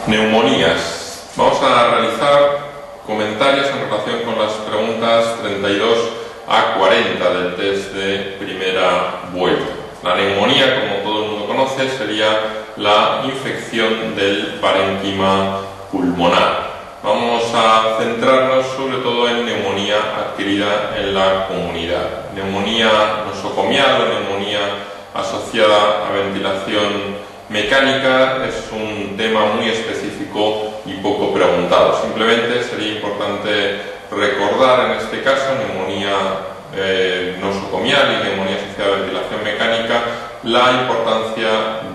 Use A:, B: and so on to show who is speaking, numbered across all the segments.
A: Neumonías. Vamos a realizar comentarios en relación con las preguntas 32 a 40 del test de primera vuelta. La neumonía, como todo el mundo conoce, sería la infección del parénquima pulmonar. Vamos a centrarnos sobre todo en neumonía adquirida en la comunidad. Neumonía nosocomial o neumonía asociada a ventilación mecánica es un tema muy específico y poco preguntado. Simplemente sería importante recordar en este caso neumonía nosocomial y neumonía asociada a ventilación mecánica, la importancia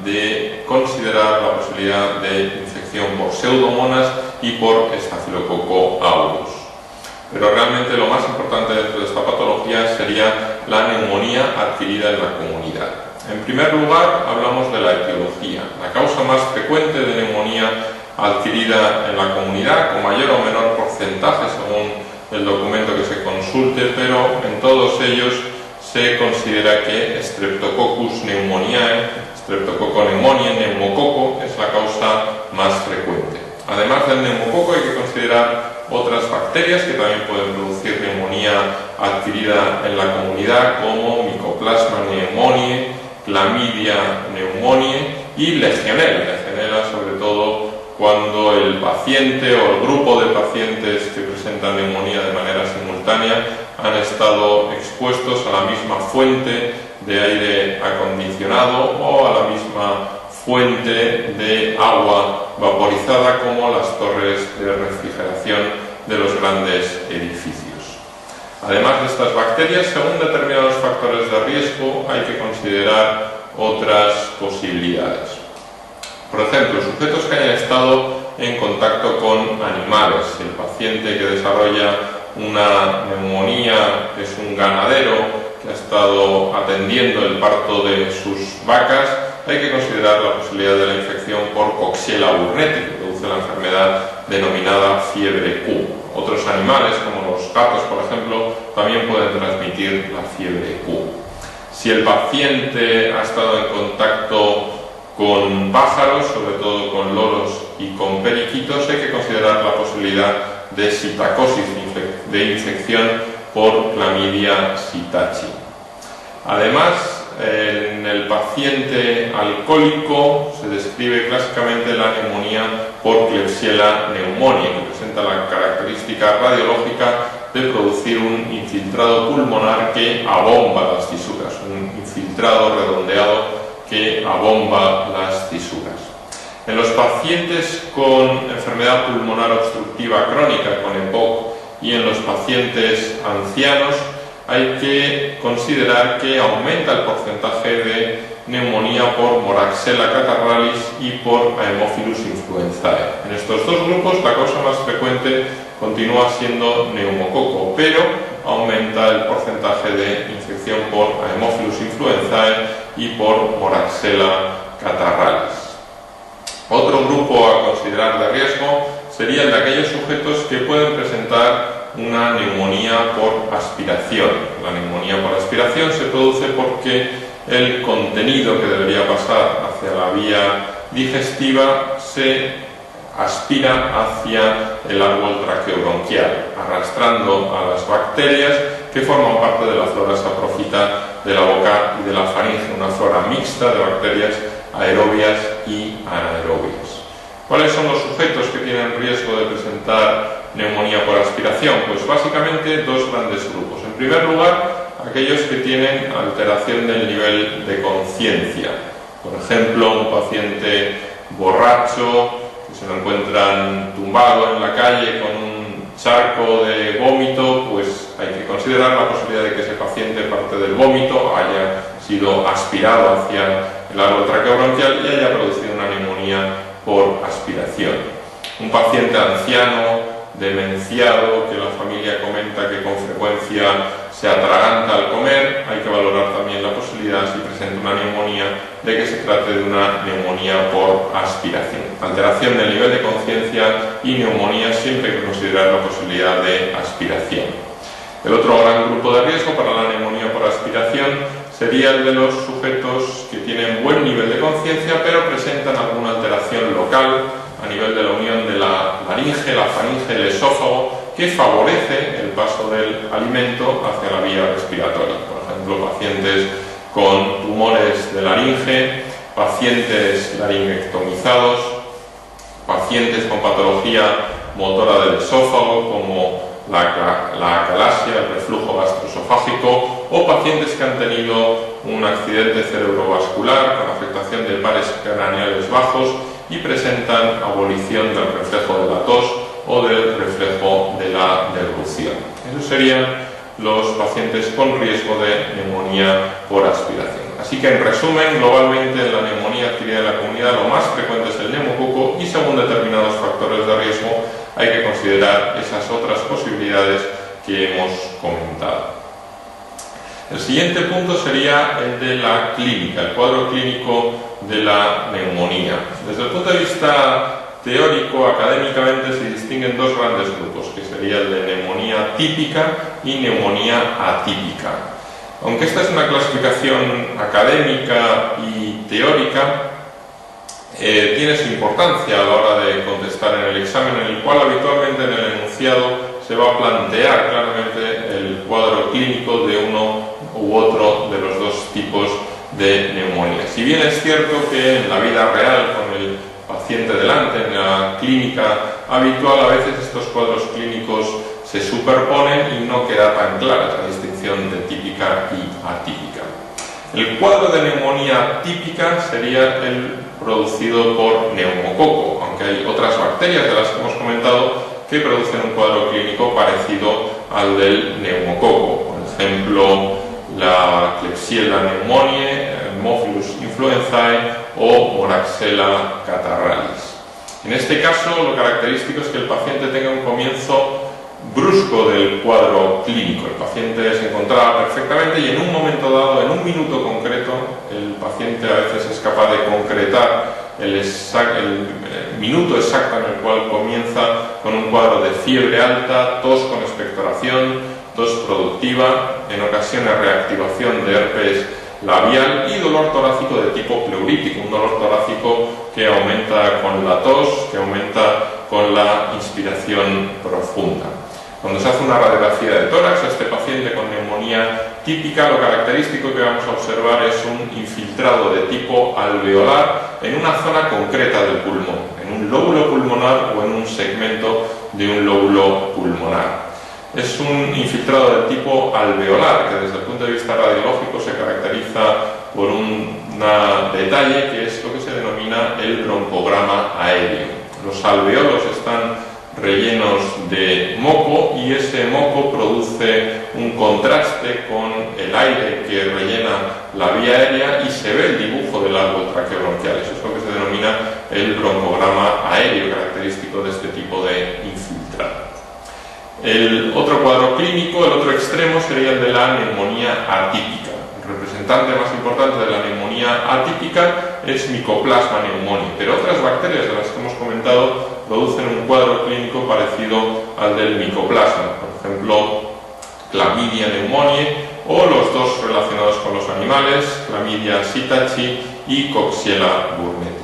A: de considerar la posibilidad de infección por pseudomonas y por estafilococo aureus. Pero realmente lo más importante dentro de esta patología sería la neumonía adquirida en la comunidad. En primer lugar, hablamos de la etiología. La causa más frecuente de neumonía adquirida en la comunidad, con mayor o menor porcentaje según el documento que se consulte, pero en todos ellos se considera que Streptococcus pneumoniae, Streptococcus pneumoniae, neumococo, es la causa más frecuente. Además del neumococo hay que considerar otras bacterias que también pueden producir neumonía adquirida en la comunidad, como Mycoplasma pneumoniae, Clamidia pneumoniae y Legionella, sobre todo cuando el paciente o el grupo de pacientes que presentan neumonía de manera simultánea han estado expuestos a la misma fuente de aire acondicionado o a la misma fuente de agua vaporizada, como las torres de refrigeración de los grandes edificios. Además de estas bacterias, según determinados factores de riesgo, hay que considerar otras posibilidades. Por ejemplo, sujetos que hayan estado en contacto con animales. El paciente que desarrolla una neumonía, que es un ganadero que ha estado atendiendo el parto de sus vacas, hay que considerar la posibilidad de la infección por Coxiella burnetii, que produce la enfermedad denominada fiebre Q. Otros animales, como los gatos, por ejemplo, también pueden transmitir la fiebre Q. Si el paciente ha estado en contacto con pájaros, sobre todo con loros y con periquitos, hay que considerar la posibilidad de sitacosis, de infección por Clamidia psittaci. Además, en el paciente alcohólico se describe clásicamente la neumonía por Klebsiella pneumoniae, que presenta la característica radiológica de producir un infiltrado pulmonar que abomba las fisuras, un infiltrado redondeado que abomba las fisuras. En los pacientes con enfermedad pulmonar obstructiva crónica, con EPOC, y en los pacientes ancianos, hay que considerar que aumenta el porcentaje de neumonía por Moraxella catarrhalis y por Haemophilus influenzae. En estos dos grupos la causa más frecuente continúa siendo neumococo, pero aumenta el porcentaje de infección por Haemophilus influenzae y por Moraxella catarrhalis. Otro grupo a considerar de riesgo sería el de aquellos sujetos que pueden presentar una neumonía por aspiración. La neumonía por aspiración se produce porque el contenido que debería pasar hacia la vía digestiva se aspira hacia el árbol traqueobronquial, arrastrando a las bacterias que forman parte de la flora saprofita de la boca y de la faringe, una flora mixta de bacterias aerobias y anaerobias. ¿Cuáles son los sujetos que tienen riesgo de presentar neumonía por aspiración? Pues básicamente dos grandes grupos. En primer lugar, aquellos que tienen alteración del nivel de conciencia. Por ejemplo, un paciente borracho que se lo encuentran tumbado en la calle con un charco de vómito, pues hay que considerar la posibilidad de que ese paciente, parte del vómito, haya sido aspirado hacia el árbol traqueobronquial y haya producido una neumonía por aspiración. Un paciente anciano, demenciado, que la familia comenta que con frecuencia se atraganta al comer, hay que valorar también la posibilidad, si presenta una neumonía, de que se trate de una neumonía por aspiración. Alteración del nivel de conciencia y neumonía, siempre hay que considerar la posibilidad de aspiración. El otro gran grupo de riesgo para la neumonía por aspiración sería el de los sujetos que tienen buen nivel de conciencia pero presentan alguna alteración local a nivel de la unión de la laringe, la faringe, el esófago, que favorece el paso del alimento hacia la vía respiratoria. Por ejemplo, pacientes con tumores de laringe, pacientes laringectomizados, pacientes con patología motora del esófago como la acalasia, el reflujo gastroesofágico, o pacientes que han tenido un accidente cerebrovascular con afectación de pares craneales bajos y presentan abolición del reflejo de la tos o del reflejo de la deglución. Esos serían los pacientes con riesgo de neumonía por aspiración. Así que, en resumen, globalmente en la neumonía adquirida en la comunidad lo más frecuente es el neumococo y, según determinados factores de riesgo, hay que considerar esas otras posibilidades que hemos comentado. El siguiente punto sería el de la clínica, el cuadro clínico de la neumonía. Desde el punto de vista teórico, académicamente se distinguen dos grandes grupos, que sería el de neumonía típica y neumonía atípica. Aunque esta es una clasificación académica y teórica, tiene su importancia a la hora de contestar en el examen, en el cual habitualmente en el enunciado se va a plantear claramente el cuadro clínico de uno u otro de los dos tipos de neumonía. Si bien es cierto que en la vida real, con el paciente delante, en la clínica habitual, a veces estos cuadros clínicos se superponen y no queda tan clara esa distinción de típica y atípica. El cuadro de neumonía típica sería el producido por neumococo, aunque hay otras bacterias de las que hemos comentado que producen un cuadro clínico parecido al del neumococo. Por ejemplo, la Klebsiella pneumoniae, Haemophilus influenzae o Moraxella catarrhalis. En este caso, lo característico es que el paciente tenga un comienzo brusco del cuadro clínico. El paciente se encontraba perfectamente y en un momento dado, en un minuto concreto, el paciente a veces es capaz de concretar el minuto exacto en el cual comienza con un cuadro de fiebre alta, tos con expectoración, tos productiva, en ocasiones reactivación de herpes labial y dolor torácico de tipo pleurítico, un dolor torácico que aumenta con la tos, que aumenta con la inspiración profunda. Cuando se hace una radiografía de tórax a este paciente con neumonía típica, lo característico que vamos a observar es un infiltrado de tipo alveolar en una zona concreta del pulmón, en un lóbulo pulmonar o en un segmento de un lóbulo pulmonar. Es un infiltrado de tipo alveolar que desde el punto de vista radiológico se caracteriza por un detalle que es lo que se denomina el broncograma aéreo. Los alveolos están rellenos de moco y ese moco produce un contraste con el aire que rellena la vía aérea y se ve el dibujo del árbol traqueobronquial. Eso es lo que se denomina el broncograma aéreo, característico de este tipo de infiltrado. El otro cuadro clínico, el otro extremo, sería el de la neumonía atípica. El representante más importante de la neumonía atípica es Mycoplasma pneumoniae, pero otras bacterias de las que hemos comentado producen un cuadro clínico parecido al del micoplasma, por ejemplo, Chlamydia pneumoniae o los dos relacionados con los animales, Chlamydia psittaci y Coxiella burnetii.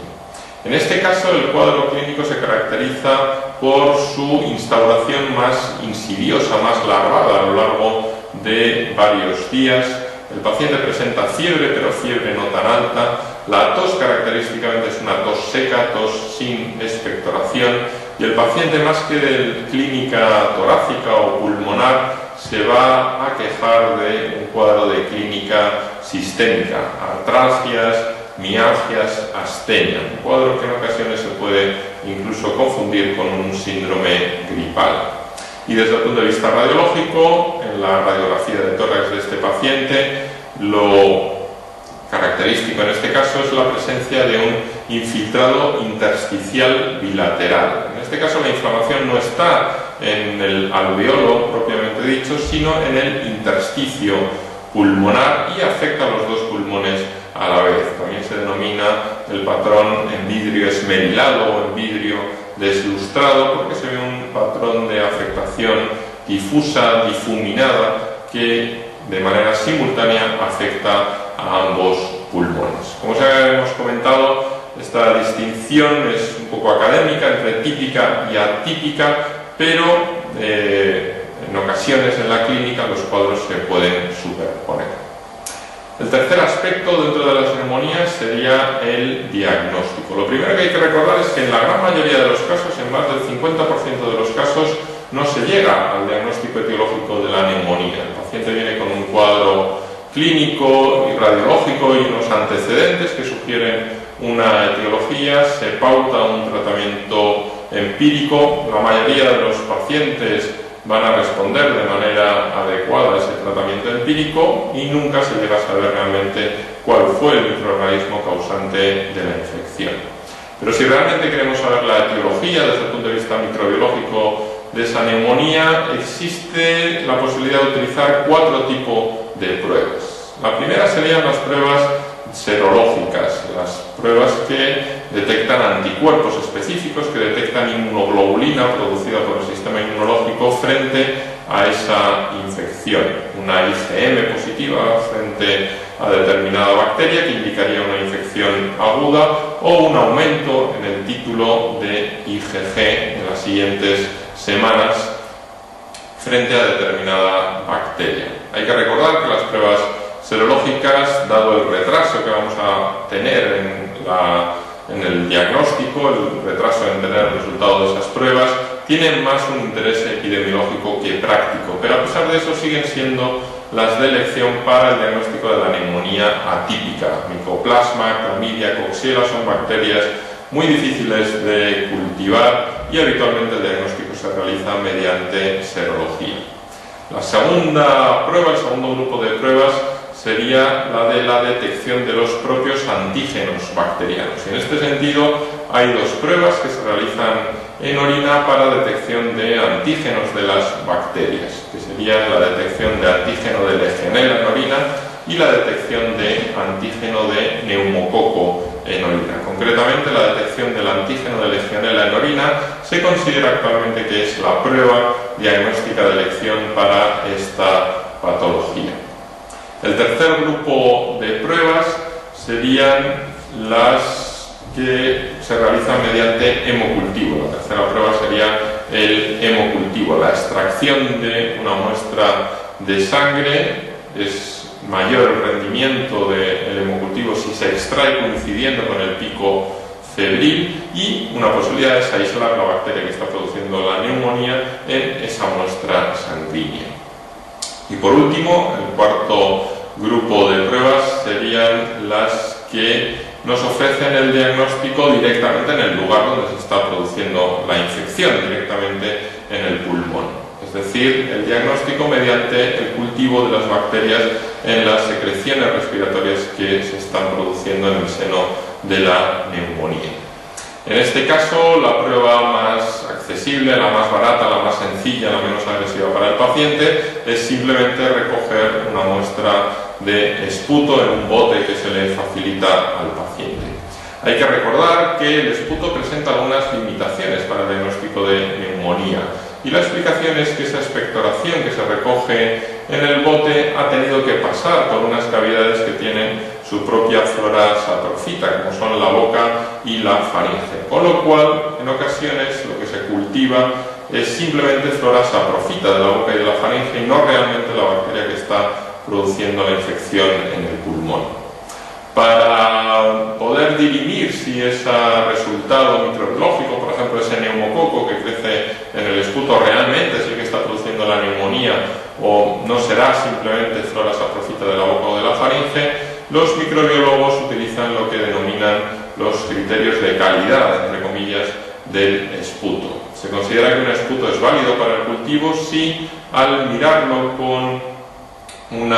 A: En este caso, el cuadro clínico se caracteriza por su instauración más insidiosa, más larvada a lo largo de varios días. El paciente presenta fiebre, pero fiebre no tan alta. La tos característicamente es una tos seca, tos sin expectoración, y el paciente, más que de clínica torácica o pulmonar, se va a quejar de un cuadro de clínica sistémica, artralgias, mialgias, astenia, un cuadro que en ocasiones se puede incluso confundir con un síndrome gripal. Y desde el punto de vista radiológico, en la radiografía de tórax de este paciente, lo característico en este caso es la presencia de un infiltrado intersticial bilateral. En este caso, la inflamación no está en el alveolo propiamente dicho, sino en el intersticio pulmonar y afecta a los dos pulmones a la vez. También se denomina el patrón en vidrio esmerilado o en vidrio deslustrado, porque se ve un patrón de afectación difusa, difuminada, que de manera simultánea afecta a ambos pulmones. Como ya hemos comentado, esta distinción es un poco académica entre típica y atípica, pero en ocasiones en la clínica los cuadros se pueden superponer. El tercer aspecto dentro de las neumonías sería el diagnóstico. Lo primero que hay que recordar es que en la gran mayoría de los casos, en más del 50% de los casos, no se llega al diagnóstico etiológico de la neumonía. El paciente viene con un cuadro clínico y radiológico y unos antecedentes que sugieren una etiología, se pauta un tratamiento empírico. La mayoría de los pacientes van a responder de manera adecuada a ese tratamiento empírico y nunca se llega a saber realmente cuál fue el microorganismo causante de la infección. Pero si realmente queremos saber la etiología desde el punto de vista microbiológico de esa neumonía, existe la posibilidad de utilizar 4 tipos de pruebas. La primera serían las pruebas serológicas, las pruebas que detectan anticuerpos específicos, que detectan inmunoglobulina producida por el sistema inmunológico frente a esa infección. Una IgM positiva frente a determinada bacteria que indicaría una infección aguda, o un aumento en el título de IgG en las siguientes semanas frente a determinada bacteria. Hay que recordar que las pruebas serológicas, dado el retraso que vamos a tener en el diagnóstico, el retraso en tener el resultado de esas pruebas, tienen más un interés epidemiológico que práctico, pero a pesar de eso siguen siendo las de elección para el diagnóstico de la neumonía atípica. Mycoplasma, Clamidia, Coxiella son bacterias muy difíciles de cultivar y habitualmente el diagnóstico se realiza mediante serología. La segunda prueba, el segundo grupo de pruebas, sería la de la detección de los propios antígenos bacterianos. Y en este sentido hay 2 pruebas que se realizan en orina para detección de antígenos de las bacterias, que serían la detección de antígeno de Legionella en orina y la detección de antígeno de neumococo en orina. Concretamente, la detección del antígeno de Legionella en orina se considera actualmente que es la prueba diagnóstica de elección para esta patología. El tercer grupo de pruebas serían las que se realizan mediante hemocultivo. La tercera prueba sería el hemocultivo. La extracción de una muestra de sangre es mayor el rendimiento del hemocultivo si se extrae coincidiendo con el pico febril, y una posibilidad es aislar la bacteria que está produciendo la neumonía en esa muestra sanguínea. Y por último, el cuarto grupo de pruebas serían las que nos ofrecen el diagnóstico directamente en el lugar donde se está produciendo la infección, directamente en el pulmón. Es decir, el diagnóstico mediante el cultivo de las bacterias en las secreciones respiratorias que se están produciendo en el seno de la neumonía. En este caso, la prueba más accesible, la más barata, la más sencilla, la menos agresiva para el paciente, es simplemente recoger una muestra de esputo en un bote que se le facilita al paciente. Hay que recordar que el esputo presenta algunas limitaciones para el diagnóstico de neumonía, y la explicación es que esa expectoración que se recoge en el bote ha tenido que pasar por unas cavidades que tienen su propia flora saprofita, como son la boca y la faringe, con lo cual en ocasiones lo que se cultiva es simplemente flora saprofita de la boca y de la faringe y no realmente la bacteria que está produciendo la infección en el pulmón. Para poder dirimir si ese resultado microbiológico, por ejemplo ese neumococo que crece en el esputo, realmente es el que está produciendo la neumonía o no será simplemente flora saprofita de la boca o de la faringe, los microbiólogos utilizan lo que denominan los criterios de calidad, entre comillas, del esputo. Se considera que un esputo es válido para el cultivo si al mirarlo con un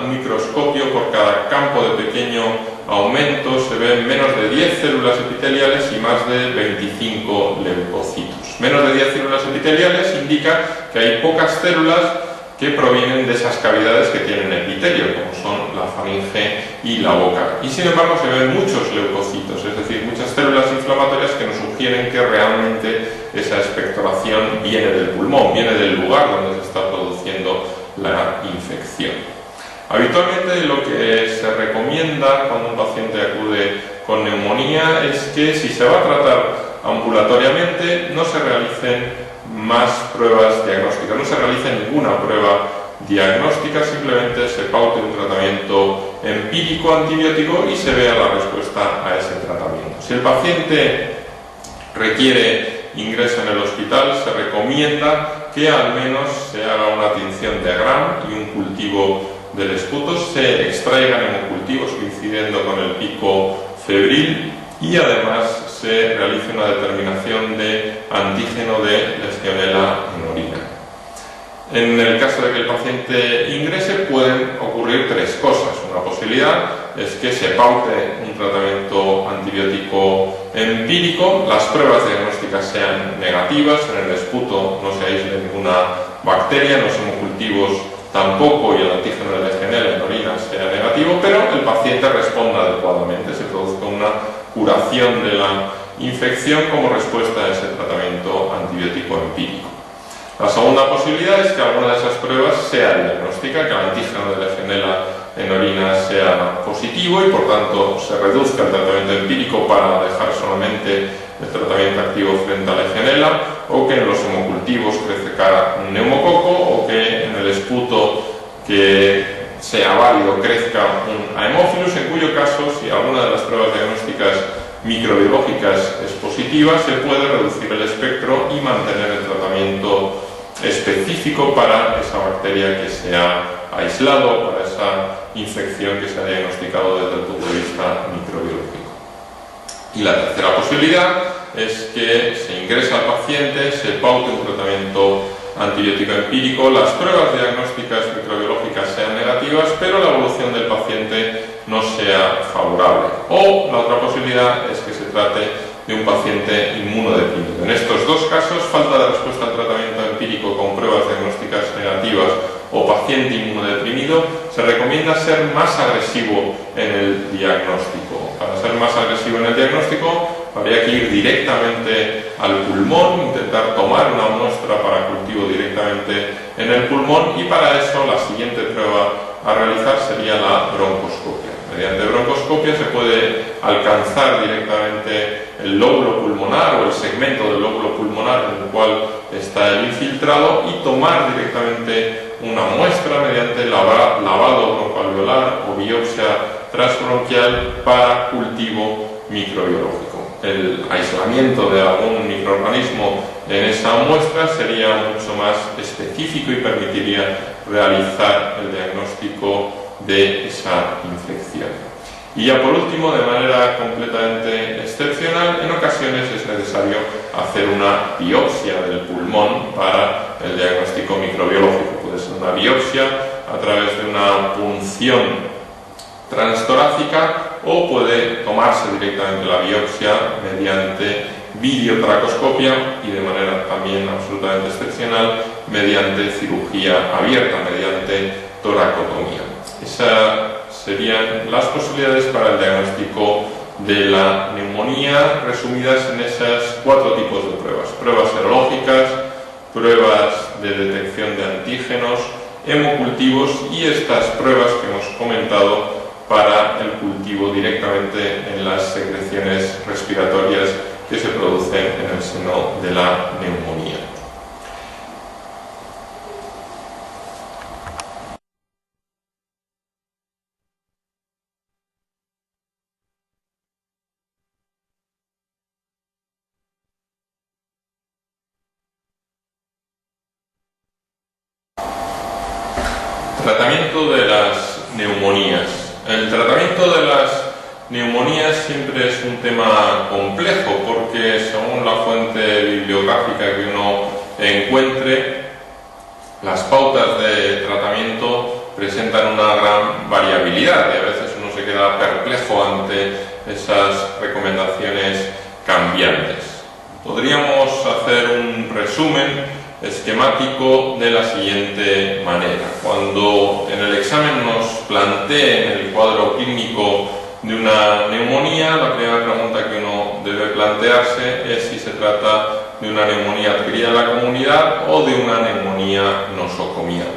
A: microscopio por cada campo de pequeño aumento se ven menos de 10 células epiteliales y más de 25 leucocitos. Menos de 10 células epiteliales indica que hay pocas células que provienen de esas cavidades que tienen epitelio, como son la faringe y la boca. Y sin embargo se ven muchos leucocitos, es decir, muchas células inflamatorias que nos sugieren que realmente esa expectoración viene del pulmón, viene del lugar donde se está produciendo la infección. Habitualmente lo que se recomienda cuando un paciente acude con neumonía es que si se va a tratar ambulatoriamente no se realicen más pruebas diagnósticas, no se realice ninguna prueba diagnóstica, simplemente se paute un tratamiento empírico antibiótico y se vea la respuesta a ese tratamiento. Si el paciente requiere ingreso en el hospital, se recomienda que al menos se haga una tinción de Gram y un cultivo del esputo, se extraigan hemocultivos coincidiendo con el pico febril y además se realice una determinación de antígeno de Legionella en orina. En el caso de que el paciente ingrese pueden ocurrir tres cosas. Una posibilidad es que se paute un tratamiento antibiótico empírico, las pruebas diagnósticas sean negativas, en el esputo no se aísle ninguna bacteria, en los hemocultivos tampoco y el antígeno de Legionella en orina sea negativo, pero el paciente responda adecuadamente, se produzca una curación de la infección como respuesta a ese tratamiento antibiótico empírico. La segunda posibilidad es que alguna de esas pruebas sea diagnóstica, que el antígeno de Legionella en orina sea positivo y por tanto se reduzca el tratamiento empírico para dejar solamente el tratamiento activo frente a Legionella, o que en los hemocultivos crezca un neumococo, o que en el esputo que sea válido crezca un Haemophilus, en cuyo caso, si alguna de las pruebas diagnósticas microbiológicas es positiva, se puede reducir el espectro y mantener el tratamiento específico para esa bacteria que se ha aislado, para esa infección que se ha diagnosticado desde el punto de vista microbiológico. Y la tercera posibilidad es que se ingrese al paciente, se paute un tratamiento antibiótico empírico, las pruebas diagnósticas microbiológicas sean negativas, pero la evolución del paciente no sea favorable. O la otra posibilidad es que se trate de un paciente inmunodeprimido. En estos dos casos, falta de respuesta al tratamiento empírico con pruebas diagnósticas negativas o paciente inmunodeprimido, se recomienda ser más agresivo en el diagnóstico. Para ser más agresivo en el diagnóstico, habría que ir directamente al pulmón, intentar tomar una muestra para cultivo directamente en el pulmón, y para eso la siguiente prueba a realizar sería la broncoscopia. Mediante broncoscopia se puede alcanzar directamente el lóbulo pulmonar o el segmento del lóbulo pulmonar en el cual está el infiltrado y tomar directamente una muestra mediante lavado broncoalveolar o biopsia transbronquial para cultivo microbiológico. El aislamiento de algún microorganismo en esa muestra sería mucho más específico y permitiría realizar el diagnóstico de esa infección. Y ya por último, de manera completamente excepcional, en ocasiones es necesario hacer una biopsia del pulmón para el diagnóstico microbiológico. Puede ser una biopsia a través de una punción transtorácica o puede tomarse directamente la biopsia mediante videotracoscopia y de manera también absolutamente excepcional mediante cirugía abierta, mediante toracotomía. Esas serían las posibilidades para el diagnóstico de la neumonía, resumidas en esas cuatro tipos de pruebas: pruebas serológicas, pruebas de detección de antígenos, hemocultivos y estas pruebas que hemos comentado para el cultivo directamente en las secreciones respiratorias que se producen en el seno de la neumonía. Tratamiento de las neumonías. El tratamiento de las neumonías siempre es un tema complejo porque según la fuente bibliográfica que uno encuentre, las pautas de tratamiento presentan una gran variabilidad y a veces uno se queda perplejo ante esas recomendaciones cambiantes. Podríamos hacer un resumen esquemático de la siguiente manera. Cuando en el examen nos planteen el cuadro clínico de una neumonía, la primera pregunta que uno debe plantearse es si se trata de una neumonía adquirida en la comunidad o de una neumonía nosocomial.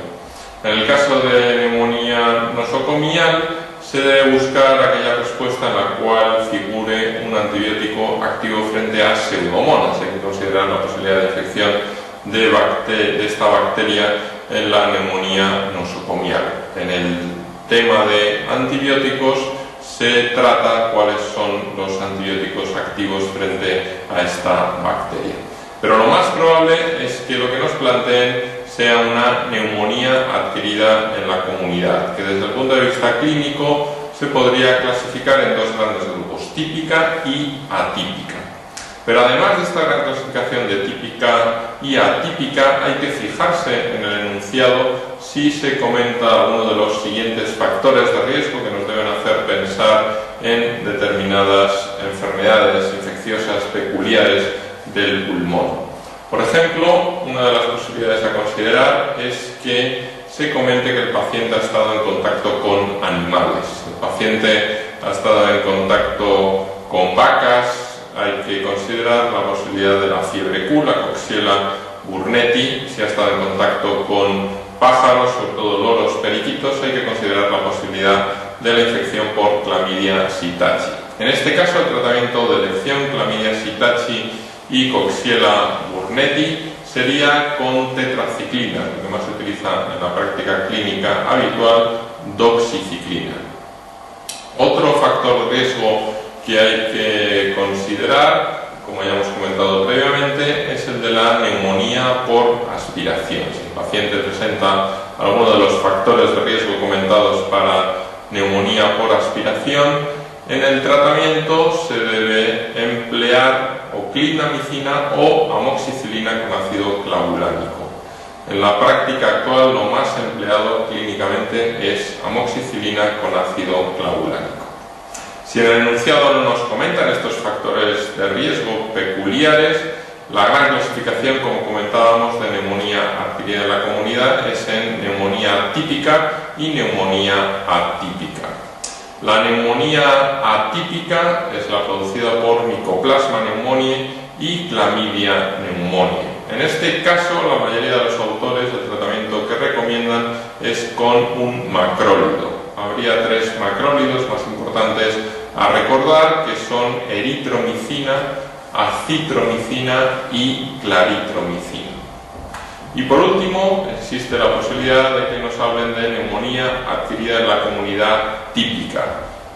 A: En el caso de neumonía nosocomial, nosocomial, se debe buscar aquella respuesta en la cual figure un antibiótico activo frente a pseudomonas. Hay que considerar la posibilidad de infección de esta bacteria en la neumonía nosocomial. En el tema de antibióticos se trata cuáles son los antibióticos activos frente a esta bacteria. Pero lo más probable es que lo que nos planteen sea una neumonía adquirida en la comunidad, que desde el punto de vista clínico se podría clasificar en dos grandes grupos, típica y atípica. Pero además de esta gran clasificación de típica y atípica, hay que fijarse en el enunciado si se comenta alguno de los siguientes factores de riesgo que nos deben hacer pensar en determinadas enfermedades infecciosas peculiares del pulmón. Por ejemplo, una de las posibilidades a considerar es que se comente que el paciente ha estado en contacto con animales. El paciente ha estado en contacto con vacas, hay que considerar la posibilidad de la fiebre Q, la Coxiella burnetii. Si ha estado en contacto con pájaros, sobre todo loros, periquitos, hay que considerar la posibilidad de la infección por Chlamydia psittaci. En este caso, el tratamiento de elección, Chlamydia psittaci y Coxiella burnetii, sería con tetraciclina, lo que más se utiliza en la práctica clínica habitual, doxiciclina. Otro factor de riesgo que hay que considerar, como ya hemos comentado previamente, es el de la neumonía por aspiración. Si el paciente presenta alguno de los factores de riesgo comentados para neumonía por aspiración, en el tratamiento se debe emplear o clindamicina o amoxicilina con ácido clavulánico. En la práctica actual lo más empleado clínicamente es amoxicilina con ácido clavulánico. Si en el enunciado no nos comentan estos factores de riesgo peculiares, la gran clasificación, como comentábamos, de neumonía adquirida en la comunidad es en neumonía típica y neumonía atípica. La neumonía atípica es la producida por Mycoplasma pneumoniae y Chlamydia pneumoniae. En este caso, la mayoría de los autores del tratamiento que recomiendan es con un macrólido. Habría tres macrólidos más importantes a recordar, que son eritromicina, acitromicina y claritromicina. Y por último, existe la posibilidad de que nos hablen de neumonía adquirida en la comunidad típica.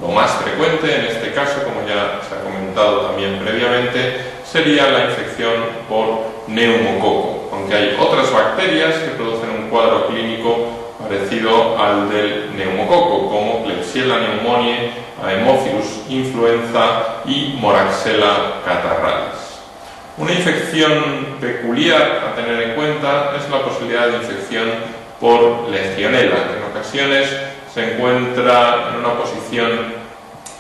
A: Lo más frecuente en este caso, como ya se ha comentado también previamente, sería la infección por neumococo, aunque hay otras bacterias que producen un cuadro clínico parecido al del neumococo, como Klebsiella pneumoniae, Haemophilus influenza y Moraxella catarrhalis. Una infección peculiar a tener en cuenta es la posibilidad de infección por Legionella, que en ocasiones se encuentra en una posición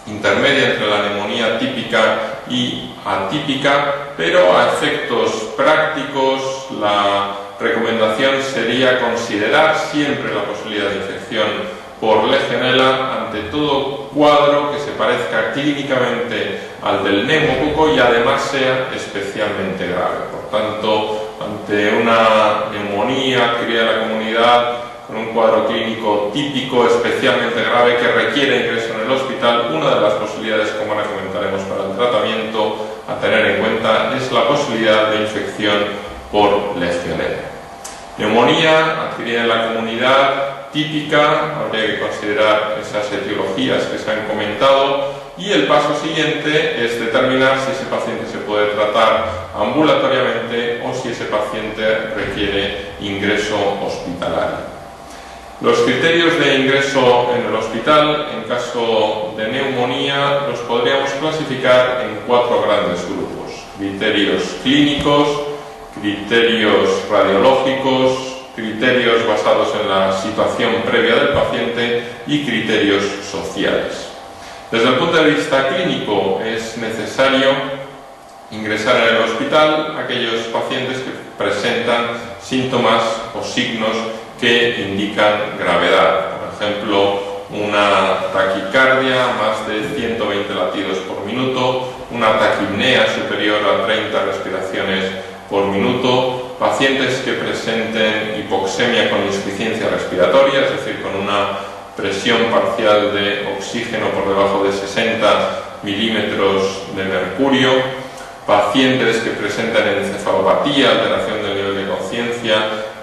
A: intermedia entre la neumonía típica y atípica, pero a efectos prácticos la recomendación sería considerar siempre la posibilidad de infección por Legionella ante todo cuadro que se parezca clínicamente al del neumococo y además sea especialmente grave. Por tanto, ante una neumonía adquirida en la comunidad con un cuadro clínico típico especialmente grave que requiere ingreso en el hospital, una de las posibilidades, como ahora comentaremos, para el tratamiento a tener en cuenta es la posibilidad de infección por Legionella. Neumonía adquirida en la comunidad típica, habría que considerar esas etiologías que se han comentado, y el paso siguiente es determinar si ese paciente se puede tratar ambulatoriamente o si ese paciente requiere ingreso hospitalario. Los criterios de ingreso en el hospital en caso de neumonía los podríamos clasificar en cuatro grandes grupos: criterios clínicos, criterios radiológicos, criterios basados en la situación previa del paciente y criterios sociales. Desde el punto de vista clínico es necesario ingresar en el hospital aquellos pacientes que presentan síntomas o signos que indican gravedad. Por ejemplo, una taquicardia más de 120 latidos por minuto, una taquipnea superior a 30 respiraciones por minuto, pacientes que presenten hipoxemia con insuficiencia respiratoria, es decir, con una presión parcial de oxígeno por debajo de 60 milímetros de mercurio, pacientes que presentan encefalopatía, alteración del nivel de conciencia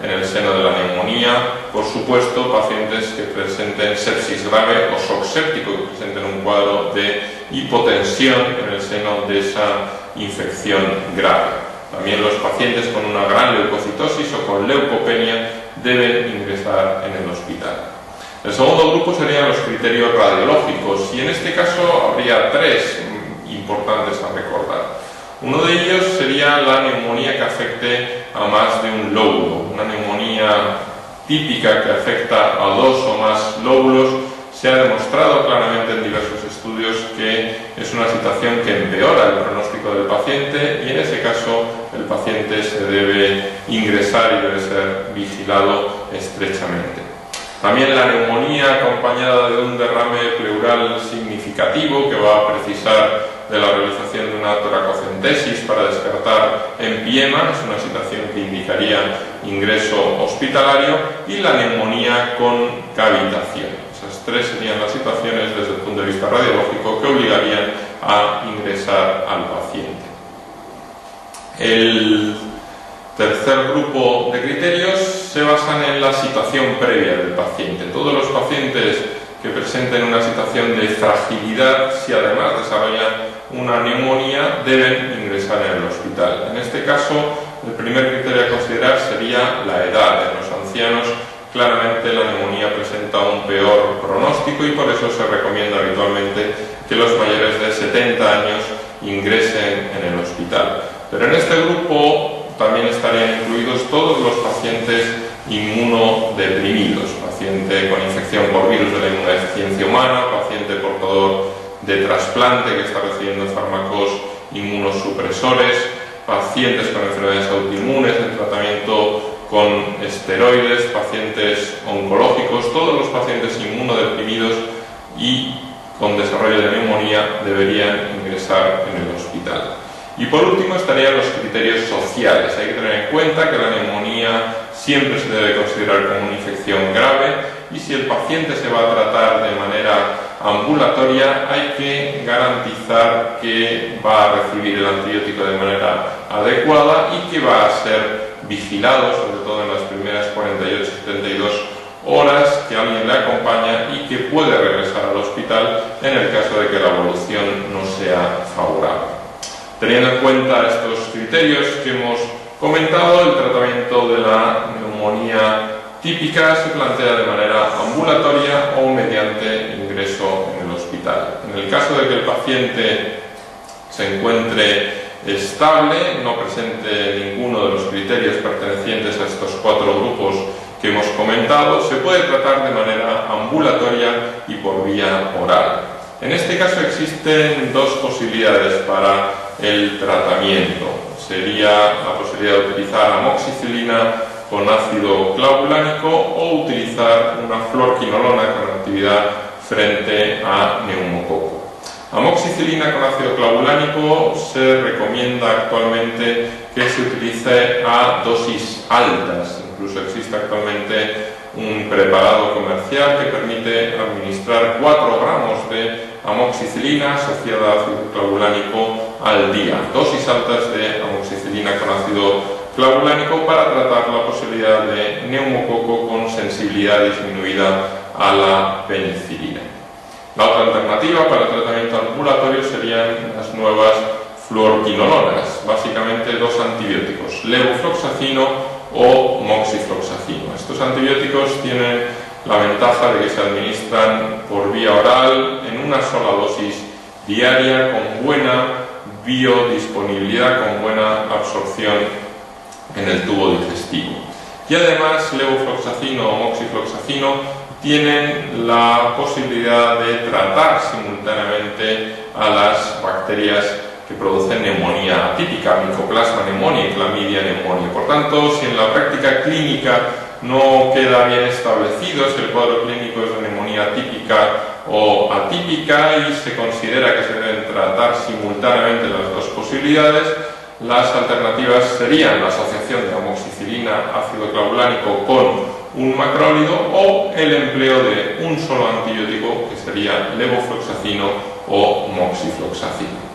A: en el seno de la neumonía, por supuesto pacientes que presenten sepsis grave o shock séptico, que presenten un cuadro de hipotensión en el seno de esa infección grave. También los pacientes con una gran leucocitosis o con leucopenia deben ingresar en el hospital. El segundo grupo serían los criterios radiológicos y en este caso habría tres importantes a recordar. Uno de ellos sería la neumonía que afecte a más de un lóbulo, una neumonía típica que afecta a dos o más lóbulos. Se ha demostrado claramente en diversos estudios que es una situación que empeora el pronóstico del paciente y en ese caso el paciente se debe ingresar y debe ser vigilado estrechamente. También la neumonía acompañada de un derrame pleural significativo que va a precisar de la realización de una toracocentesis para descartar empiema, es una situación que indicaría ingreso hospitalario, y la neumonía con cavitación. Esas tres serían las situaciones desde el punto de vista radiológico que obligarían a ingresar al paciente. El tercer grupo de criterios se basan en la situación previa del paciente. Todos los pacientes que presenten una situación de fragilidad, si además desarrollan una neumonía, deben ingresar en el hospital. En este caso, el primer criterio a considerar sería la edad. En los ancianos, claramente la neumonía presenta un peor pronóstico y por eso se recomienda habitualmente que los mayores de 70 años ingresen en el hospital. Pero en este grupo también estarían incluidos todos los pacientes inmunodeprimidos, paciente con infección por virus de la inmunodeficiencia humana, paciente portador de trasplante que está recibiendo fármacos inmunosupresores, pacientes con enfermedades autoinmunes en tratamiento con esteroides, pacientes oncológicos. Todos los pacientes inmunodeprimidos y con desarrollo de neumonía deberían ingresar en el hospital. Y por último estarían los criterios sociales. Hay que tener en cuenta que la neumonía siempre se debe considerar como una infección grave y si el paciente se va a tratar de manera ambulatoria hay que garantizar que va a recibir el antibiótico de manera adecuada y que va a ser vigilado, sobre todo en las primeras 48-72 horas, que alguien le acompaña y que puede regresar al hospital en el caso de que la evolución no sea favorable. Teniendo en cuenta estos criterios que hemos comentado, el tratamiento de la neumonía típica se plantea de manera ambulatoria o mediante ingreso en el hospital. En el caso de que el paciente se encuentre estable, no presente ninguno de los criterios pertenecientes a estos cuatro grupos que hemos comentado, se puede tratar de manera ambulatoria y por vía oral. En este caso existen dos posibilidades para el tratamiento. Sería la posibilidad de utilizar amoxicilina con ácido clavulánico o utilizar una fluorquinolona con actividad frente a neumococo. Amoxicilina con ácido clavulánico se recomienda actualmente que se utilice a dosis altas. Incluso existe actualmente un preparado comercial que permite administrar 4 gramos de amoxicilina asociada a ácido clavulánico al día. Dosis altas de amoxicilina con ácido clavulánico para tratar la posibilidad de neumococo con sensibilidad disminuida a la penicilina. La otra alternativa para el tratamiento ambulatorio serían las nuevas fluorquinolonas, básicamente dos antibióticos, levofloxacino o moxifloxacino. Estos antibióticos tienen la ventaja de que se administran por vía oral en una sola dosis diaria con buena biodisponibilidad, con buena absorción en el tubo digestivo. Y además levofloxacino o moxifloxacino tienen la posibilidad de tratar simultáneamente a las bacterias que producen neumonía atípica, Mycoplasma pneumoniae y Chlamydia pneumoniae. Por tanto, si en la práctica clínica no queda bien establecido si el cuadro clínico es de neumonía típica o atípica y se considera que se deben tratar simultáneamente las dos posibilidades, las alternativas serían la asociación de amoxicilina ácido clavulánico con un macrólido, o el empleo de un solo antibiótico, que sería levofloxacino o moxifloxacino.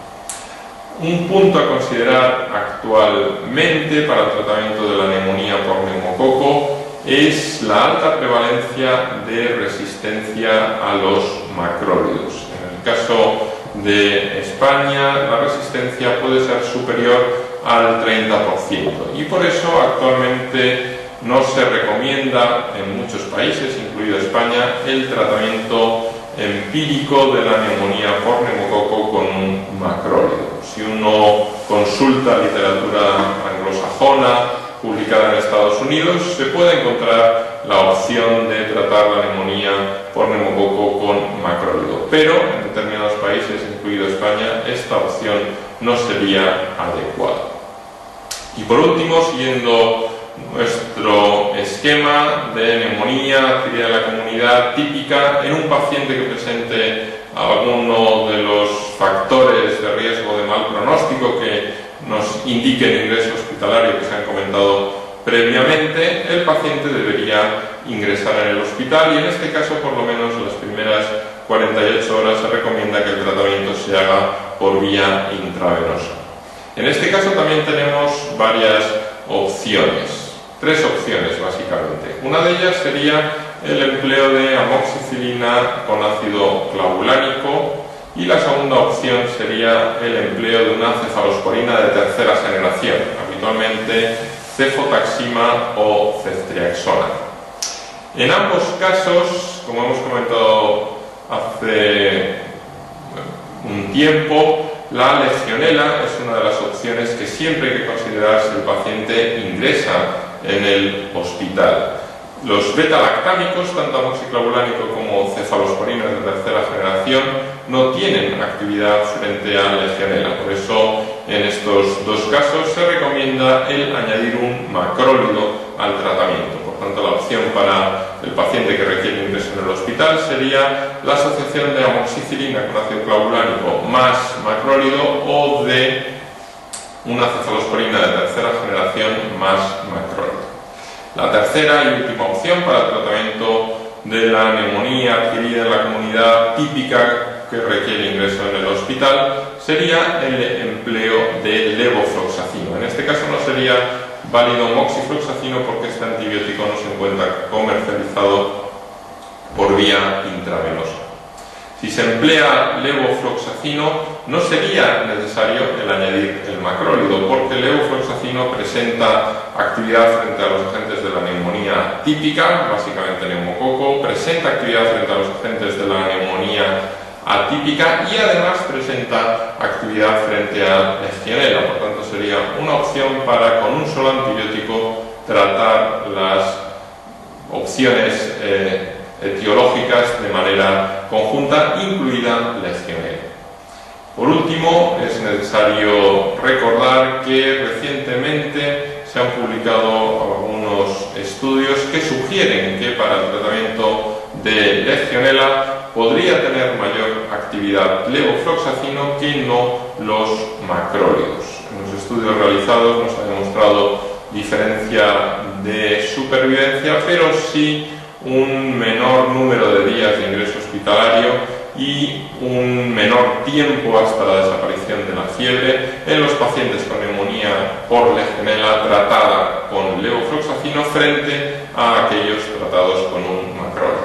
A: Un punto a considerar actualmente para el tratamiento de la neumonía por neumococo es la alta prevalencia de resistencia a los macrólidos. En el caso de España, la resistencia puede ser superior al 30%, y por eso actualmente no se recomienda en muchos países, incluido España, el tratamiento empírico de la neumonía por neumococo con un macrólido. Si uno consulta literatura anglosajona publicada en Estados Unidos, se puede encontrar la opción de tratar la neumonía por neumococo con macrólido, pero en determinados países, incluido España, esta opción no sería adecuada. Y por último, siguiendo nuestro esquema de neumonía adquirida en la comunidad típica en un paciente que presente alguno de los factores de riesgo de mal pronóstico que nos indiquen ingreso hospitalario que se han comentado previamente, el paciente debería ingresar en el hospital, y en este caso por lo menos en las primeras 48 horas se recomienda que el tratamiento se haga por vía intravenosa. En este caso también tenemos varias opciones, 3 opciones básicamente. Una de ellas sería el empleo de amoxicilina con ácido clavulánico, y la segunda opción sería el empleo de una cefalosporina de tercera generación, habitualmente cefotaxima o ceftriaxona. En ambos casos, como hemos comentado hace un tiempo, la legionela es una de las opciones que siempre hay que considerar si el paciente ingresa en el hospital. Los beta-lactámicos, tanto amoxiclavulánico como cefalosporinas de tercera generación, no tienen actividad frente a legionela. Por eso, en estos dos casos se recomienda el añadir un macrólido al tratamiento. Por tanto, la opción para el paciente que requiere ingreso en el hospital sería la asociación de amoxicilina con ácido clavulánico más macrólido, o de una cefalosporina de tercera generación más macrólido. La tercera y última opción para el tratamiento de la neumonía adquirida en la comunidad típica que requiere ingreso en el hospital sería el empleo de levofloxacino. En este caso no sería válido moxifloxacino porque este antibiótico no se encuentra comercializado por vía intravenosa. Si se emplea levofloxacino, no sería necesario el añadir el macrólido, porque el levofloxacino presenta actividad frente a los agentes de la neumonía típica, básicamente neumococo, presenta actividad frente a los agentes de la neumonía atípica, y además presenta actividad frente a legionela. Por tanto, sería una opción para, con un solo antibiótico, tratar las opciones etiológicas de manera conjunta, incluida legionela. Por último, es necesario recordar que recientemente se han publicado algunos estudios que sugieren que para el tratamiento de legionela podría tener mayor actividad levofloxacino que no los macrólidos. En los estudios realizados no se ha demostrado diferencia de supervivencia, pero sí un menor número de días de ingreso hospitalario y un menor tiempo hasta la desaparición de la fiebre en los pacientes con neumonía por legionela tratada con levofloxacino frente a aquellos tratados con un macrólido.